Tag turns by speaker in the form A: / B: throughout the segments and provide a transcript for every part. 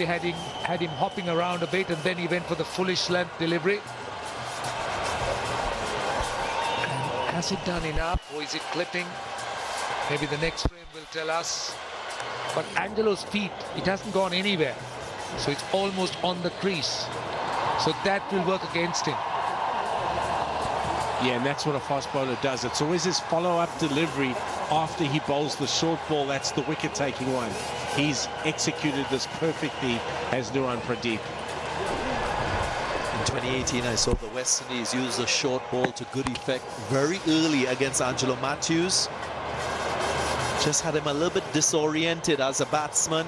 A: had him hopping around a bit, and then he went for the foolish length delivery. And has it done enough, or is it clipping? Maybe the next frame will tell us. But Angelo's feet, it hasn't gone anywhere. So it's almost on the crease. So that will work against him.
B: Yeah, and that's what a fast bowler does. It's always his follow-up delivery after he bowls the short ball. That's the wicket-taking one. He's executed this perfectly as Nuran Pradeep.
C: In 2018, I saw the West Indies use the short ball to good effect very early against Angelo Matthews. Just had him a little bit disoriented as a batsman.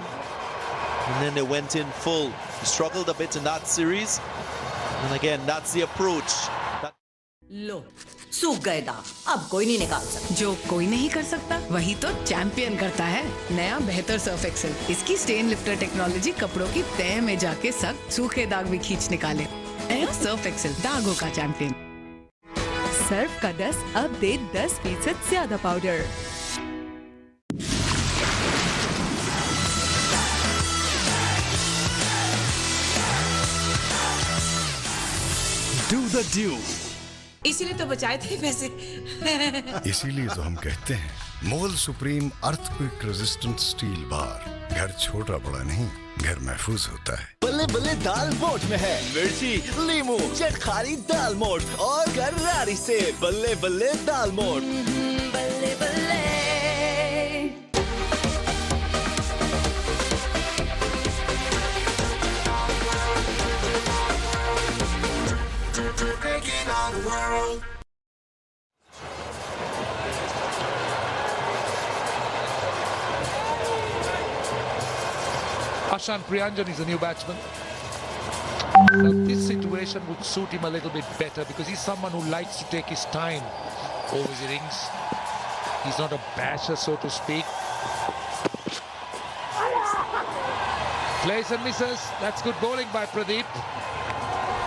C: And then they went in full. He struggled a bit in that series. And again, that's the approach.
D: लो सूख गए दाग अब कोई नहीं निकाल सकता जो कोई नहीं कर सकता वही तो चैंपियन करता है नया बेहतर सर्फ एक्सेल इसकी स्टेन लिफ्टर टेक्नोलॉजी कपड़ों की तह में जाके सख्त सूखे दाग भी खींच निकाले नया सर्फ एक्सेल दागों का चैंपियन
E: सर्फ का 10 अब दे 10% ज्यादा पाउडर
F: Do the do.
D: इसीलिए तो बचाए थे पैसे
F: इसीलिए तो हम कहते हैं मोल Supreme earthquake resistant steel bar घर छोटा बड़ा नहीं घर महफूज होता है
G: बल्ले बल्ले दाल मोठ में है मिर्ची लीमू चटखारी दाल मोठ और गरारी से बल्ले बल्ले दाल मोठ
D: बल्ले बल्ले
A: Ashan Priyanjan is a new batsman. Now this situation would suit him a little bit better because he's someone who likes to take his time over his innings. He's not a basher, so to speak. Plays and misses. That's good bowling by Pradeep.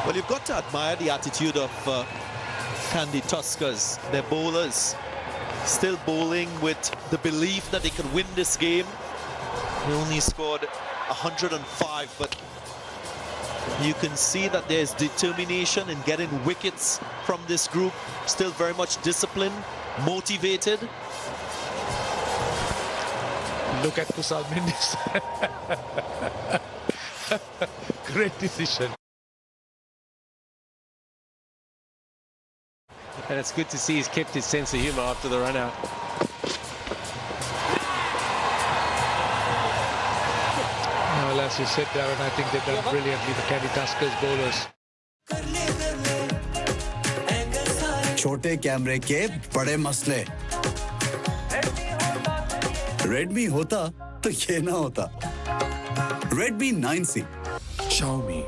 C: Well, you've got to admire the attitude of Candy Tuskers, their bowlers. Still bowling with the belief that they could win this game. They only scored 105, but you can see that there's determination in getting wickets from this group. Still very much disciplined, motivated.
A: Look at Kusal Mendis. Great decision.
B: And it's good to see he's kept his sense of humour after the run out.
A: Well, as you said, Darren, I think they've done brilliantly, the Candy Tuskers bowlers.
H: छोटे कैमरे के बड़े मसले Redmi होता तो ये ना होता Redmi 9C Xiaomi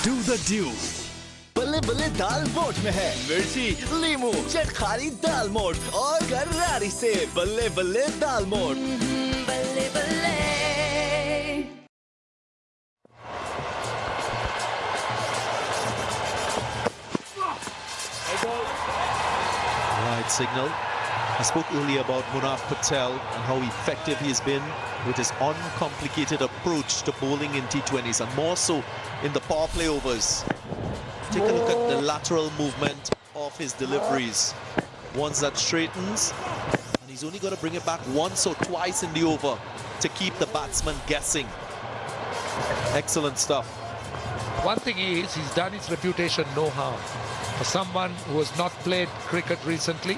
F: Do the do.
G: बल्ले बल्ले दाल मोठ में है मिर्ची लीमू चटखारी दाल मोठ और गरारी से बल्ले बल्ले दाल मोठ
D: बल्ले बल्ले
C: Right signal. I spoke earlier about Munaf Patel and how effective he's been with his uncomplicated approach to bowling in T20s and more so in the power play overs. Take a look at the lateral movement of his deliveries. Once that straightens, and he's only got to bring it back once or twice in the over to keep the batsman guessing. Excellent stuff.
A: One thing is, he's done his reputation no harm. For someone who has not played cricket recently,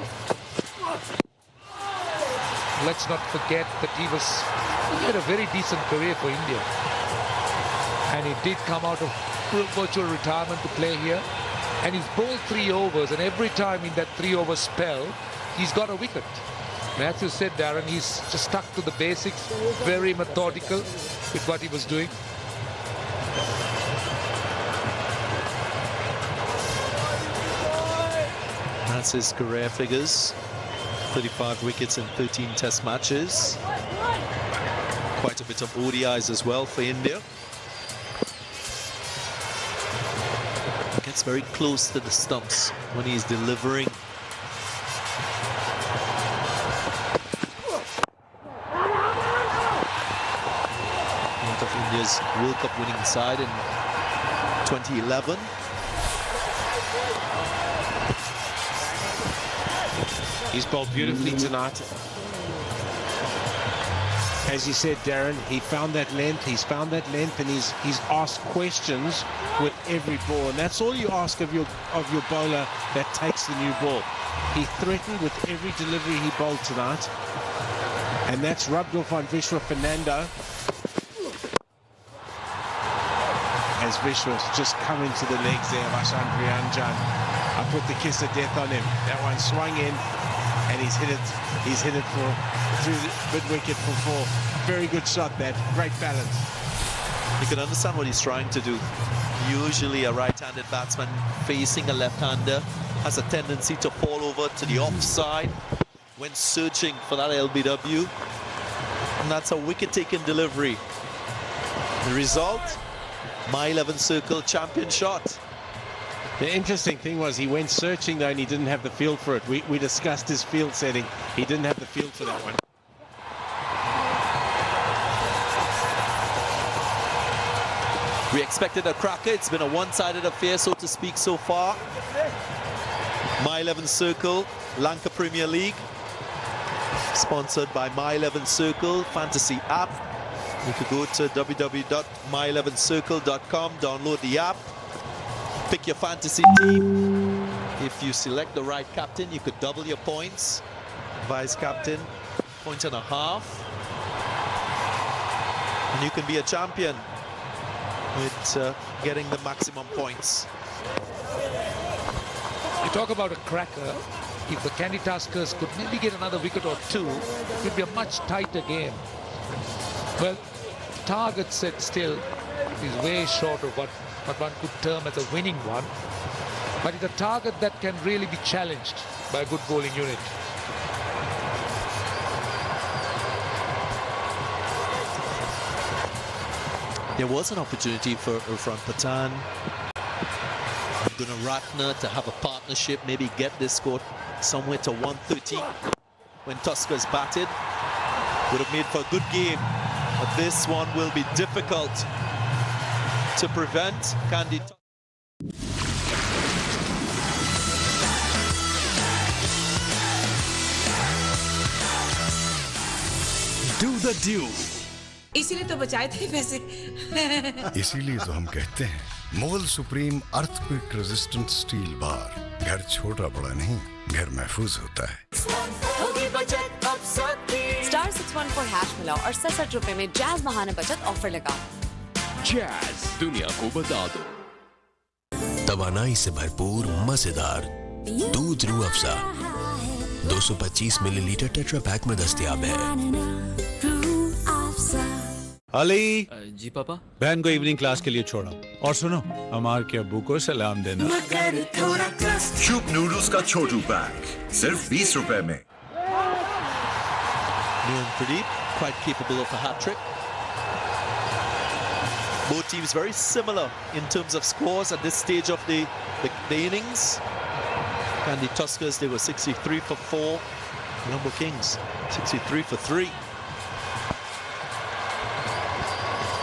A: let's not forget that he had a very decent career for India. And he did come out of virtual retirement to play here. And he's bowled 3 overs, and every time in that 3-over spell, he's got a wicket. And as you said, Darren, he's just stuck to the basics, very methodical with what he was doing.
C: That's his career figures. 35 wickets in 13 test matches. Quite a bit of ODIs as well for India. Gets very close to the stumps when he's delivering. Part of India's World Cup winning side in 2011.
B: He's bowled beautifully tonight. As you said, Darren, he found that length, he's found that length, and he's asked questions with every ball. And that's all you ask of your bowler that takes the new ball. He threatened with every delivery he bowled tonight. And that's rubbed off on Vishwa Fernando. As Vishwa's just coming to the legs there of Ashan Priyanjan. I put the kiss of death on him. That one swung in. And he's hit it through the mid-wicket for 4. Very good shot, that. Great balance.
C: You can understand what he's trying to do. Usually a right-handed batsman facing a left-hander has a tendency to fall over to the offside when searching for that LBW. And that's a wicket-taking delivery. The result, my 11 circle champion shot.
B: The interesting thing was he went searching though and he didn't have the feel for it. We discussed his field setting. He didn't have the feel for that one.
C: We expected a cracker. It's been a one-sided affair, so to speak, so far. My 11 Circle, Lanka Premier League. Sponsored by My 11 Circle Fantasy app. You could go to www.my11circle.com, download the app. Pick your fantasy team. If you select the right captain, you could double your points. Vice captain, 1.5. And you can be a champion with getting the maximum points.
A: You talk about a cracker. If the Candy Tuskers could maybe get another wicket or two, it would be a much tighter game. Well, the target set still is way short of what one could term as a winning one, but it's a target that can really be challenged by a good bowling unit.
C: There was an opportunity for Irfan Pathan and Gunaratne to have a partnership, maybe get this score somewhere to 130 when Tuskers batted. Would have made for a good game, but this one will be difficult to prevent. Candy.
H: Do the do.
D: इसीलिए तो बचाए थे पैसे।
F: इसीलिए तो हम कहते हैं मोल Supreme earthquake resistant steel bar. घर छोटा बड़ा नहीं, घर महफूज होता है।
I: स्टार 614 हैश मिलाओ और 67 रुपए में जैज महाना बचत ऑफर लगाओ।
J: जैज, दुनिया को बता दो। तवानाई से भरपूर मजेदार दूध Rooh Afza 225 millilitre tetra pack में दस्तयाब है।
H: अली
K: जी पापा,
H: बहन को इवनिंग क्लास के लिए छोड़ा। और सुनो, अमार के अब्बू को सलाम देना।
L: शुभ नूडल्स का छोटू पैक सिर्फ 20 रुपए में।
C: Nuan Pradeep, quite capable of a hat-trick. Both teams very similar in terms of scores at this stage of the innings. And the Tuskers, they were 63 for 4. Colombo Kings, 63 for 3.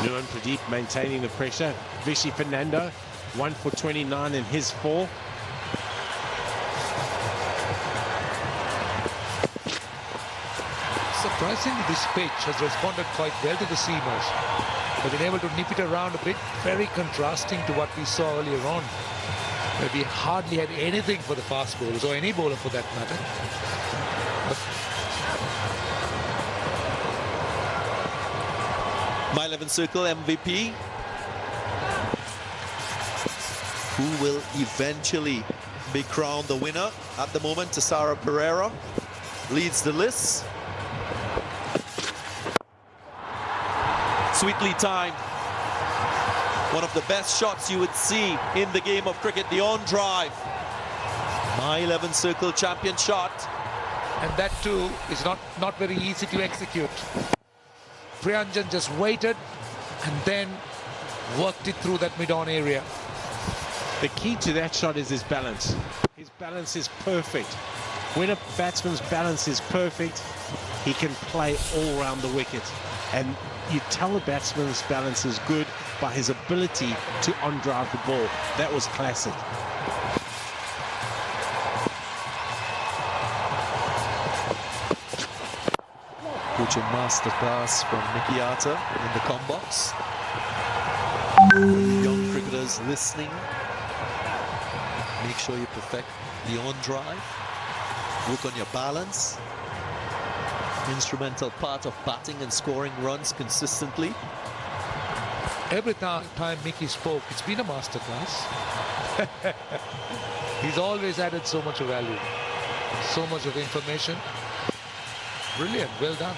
B: Nuan Pradeep maintaining the pressure. Vishy Fernando, 1 for 29 in his 4.
A: Surprisingly, this pitch has responded quite well to the seamers. They've been able to nip it around a bit, very contrasting to what we saw earlier on, where we hardly had anything for the fast bowlers, or any bowler for that matter. But
C: My 11 Circle MVP. Who will eventually be crowned the winner? At the moment, Tasara Pereira leads the list. Sweetly timed. One of the best shots you would see in the game of cricket, the on drive. My my 11 circle champion shot.
A: And that too is not very easy to execute. Priyanjan just waited and then worked it through that mid-on area.
B: The key to that shot is his balance. His balance is perfect. When a batsman's balance is perfect, he can play all around the wicket. And you tell a batsman's balance is good by his ability to on-drive the ball. That was classic.
C: Which a masterclass from Mickey Arthur in the combox. Young cricketers listening. Make sure you perfect the on-drive. Work on your balance. Instrumental part of batting and scoring runs consistently.
A: Every time Mickey spoke, it's been a masterclass. He's always added so much of value, so much of information. Brilliant, well done.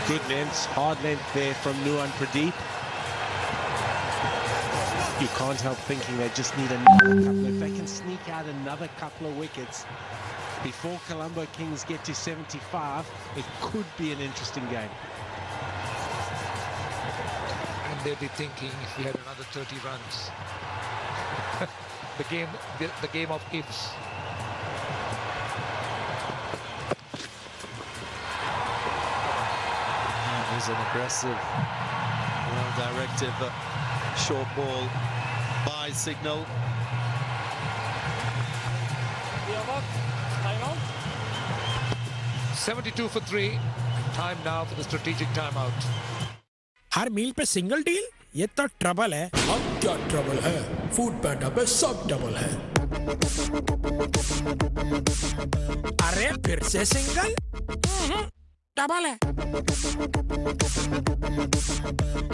B: Good length, hard length there from Nuwan Pradeep. You can't help thinking they just need another couple. If they can sneak out another couple of wickets before Colombo Kings get to 75, it could be an interesting game.
A: And they'll be thinking if we had another 30 runs. the game of ifs.
C: That was an aggressive, well-directed short ball by signal.
A: 72 for 3. Time now for the strategic timeout.
K: हर मील पे single deal? ये तो trouble है। अब क्या trouble है? Food पैंडा पे सब double है। अरे फिर से सिंगल? डबल है।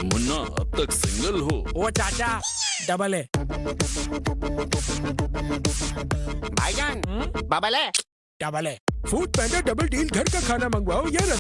M: मुन्ना अब तक सिंगल हो।
K: ओ चाचा, डबल है।
N: भाईजान, बबल है।
K: डबल है। फूड पैंडा डबल डील घर का खाना मंगवाओ या